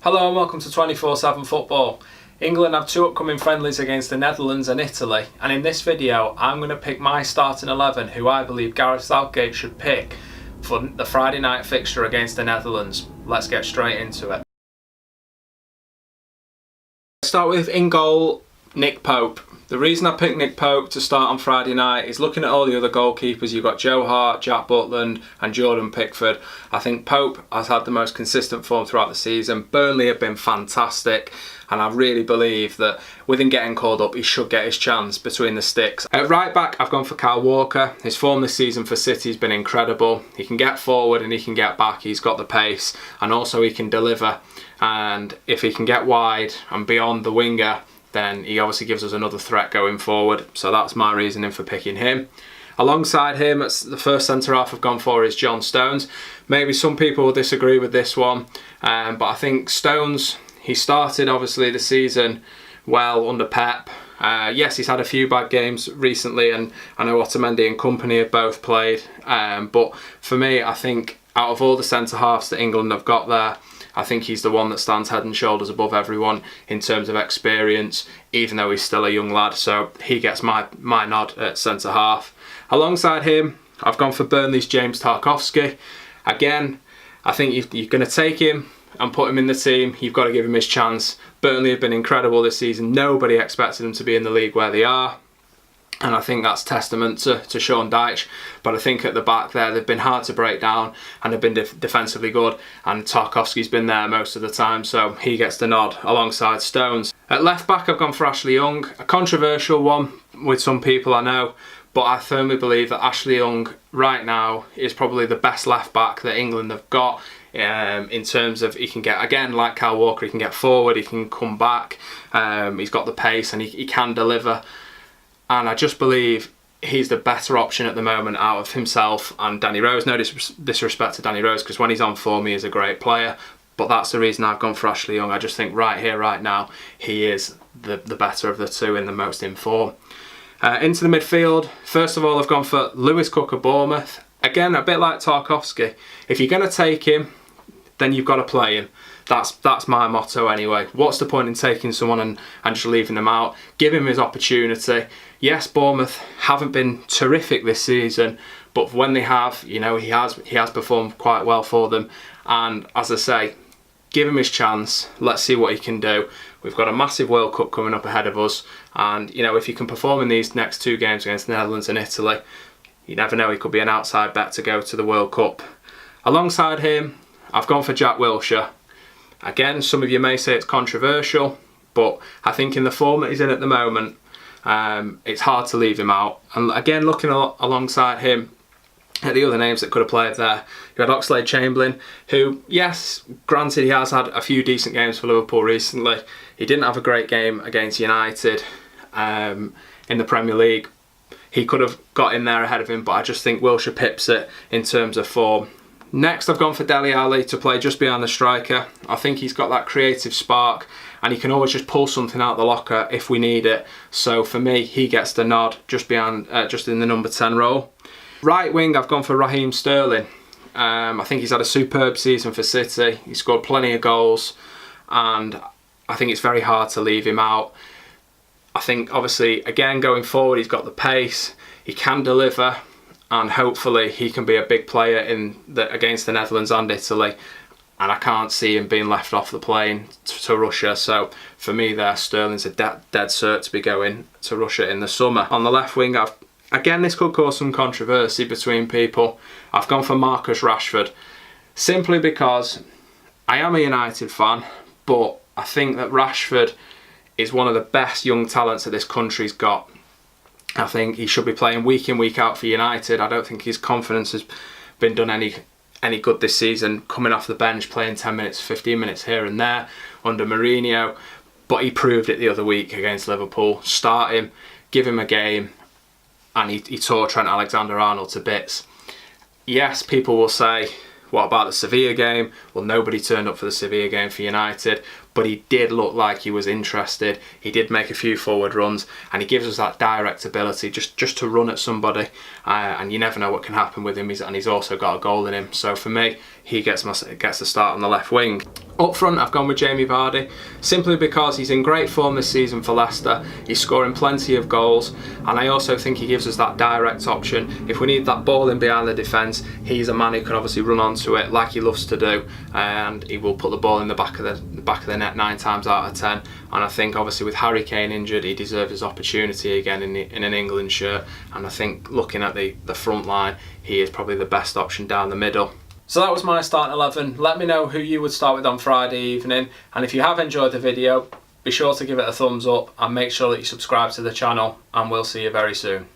Hello and welcome to 24/7 Football. England have two upcoming friendlies against the Netherlands and Italy, and in this video I'm going to pick my starting 11 who I believe Gareth Southgate should pick for the Friday night fixture against the Netherlands. Let's get straight into it. Start with in goal, Nick Pope. The reason I picked Nick Pope to start on Friday night is looking at all the other goalkeepers. You've got Joe Hart, Jack Butland and Jordan Pickford. I think Pope has had the most consistent form throughout the season. Burnley have been fantastic, and I really believe that with him getting called up, he should get his chance between the sticks. At right back, I've gone for Kyle Walker. His form this season for City has been incredible. He can get forward and he can get back. He's got the pace and also he can deliver. And if he can get wide and beyond the winger, then he obviously gives us another threat going forward. So that's my reasoning for picking him. Alongside him, the first centre-half I've gone for is John Stones. Maybe some people will disagree with this one, but I think Stones, he started obviously the season well under Pep. Yes, he's had a few bad games recently, and I know Otamendi and company have both played. But for me, I think out of all the centre-halves that England have got there, I think he's the one that stands head and shoulders above everyone in terms of experience, even though he's still a young lad. So he gets my nod at centre-half. Alongside him, I've gone for Burnley's James Tarkowski. Again, I think you're going to take him and put him in the team. You've got to give him his chance. Burnley have been incredible this season. Nobody expected them to be in the league where they are. And I think that's testament to Sean Dyche. But I think at the back there, they've been hard to break down and have been defensively good. And Tarkowski's been there most of the time, so he gets the nod alongside Stones. At left back, I've gone for Ashley Young. A controversial one with some people, I know. But I firmly believe that Ashley Young right now is probably the best left back that England have got. In terms of he can get, again, like Kyle Walker, he can get forward, he can come back. He's got the pace and he can deliver. And I just believe he's the better option at the moment out of himself and Danny Rose. No disrespect to Danny Rose, because when he's on form, he is a great player. But that's the reason I've gone for Ashley Young. I just think right here, right now, he is the better of the two and the most in form. Into the midfield, first of all, I've gone for Lewis Cook of Bournemouth. Again, a bit like Tarkowski. If you're going to take him, then you've got to play him. That's my motto anyway. What's the point in taking someone and just leaving them out? Give him his opportunity. Yes, Bournemouth haven't been terrific this season, but when they have, you know, he has performed quite well for them. And as I say, give him his chance. Let's see what he can do. We've got a massive World Cup coming up ahead of us, and you know, if he can perform in these next two games against the Netherlands and Italy, you never know, he could be an outside bet to go to the World Cup. Alongside him, I've gone for Jack Wilshere. Again, some of you may say it's controversial, but I think in the form that he's in at the moment, it's hard to leave him out. And again, looking alongside him at the other names that could have played there, you had Oxlade-Chamberlain, who, yes, granted he has had a few decent games for Liverpool recently. He didn't have a great game against United in the Premier League. He could have got in there ahead of him, but I just think Wilshere pips it in terms of form. Next, I've gone for Dele Alli to play just behind the striker. I think he's got that creative spark and he can always just pull something out the locker if we need it. So for me, he gets the nod just behind, just in the number 10 role. Right wing, I've gone for Raheem Sterling. I think he's had a superb season for City. He scored plenty of goals and I think it's very hard to leave him out. I think obviously, again, going forward, he's got the pace, he can deliver, and hopefully he can be a big player against the Netherlands and Italy. And I can't see him being left off the plane to Russia. So for me there, Sterling's a dead cert to be going to Russia in the summer. On the left wing, again, this could cause some controversy between people. I've gone for Marcus Rashford. Simply because I am a United fan, but I think that Rashford is one of the best young talents that this country's got. I think he should be playing week in, week out for United. I don't think his confidence has been done any good this season, coming off the bench, playing 10 minutes, 15 minutes here and there under Mourinho. But he proved it the other week against Liverpool. Start him, give him a game, and he tore Trent Alexander-Arnold to bits. Yes, people will say, what about the Sevilla game? Well, nobody turned up for the Sevilla game for United, but he did look like he was interested. He did make a few forward runs, and he gives us that direct ability just to run at somebody, and you never know what can happen with him. And he's also got a goal in him. So for me, he gets the start on the left wing. Up front, I've gone with Jamie Vardy, simply because he's in great form this season for Leicester. He's scoring plenty of goals, and I also think he gives us that direct option. If we need that ball in behind the defence, he's a man who can obviously run onto it like he loves to do, and he will put the ball in the back of the net 9 times out of 10. And I think obviously with Harry Kane injured, he deserves his opportunity again in an England shirt. And I think looking at the front line, he is probably the best option down the middle. So that was my starting 11. Let me know who you would start with on Friday evening, and if you have enjoyed the video, be sure to give it a thumbs up and make sure that you subscribe to the channel, and we'll see you very soon.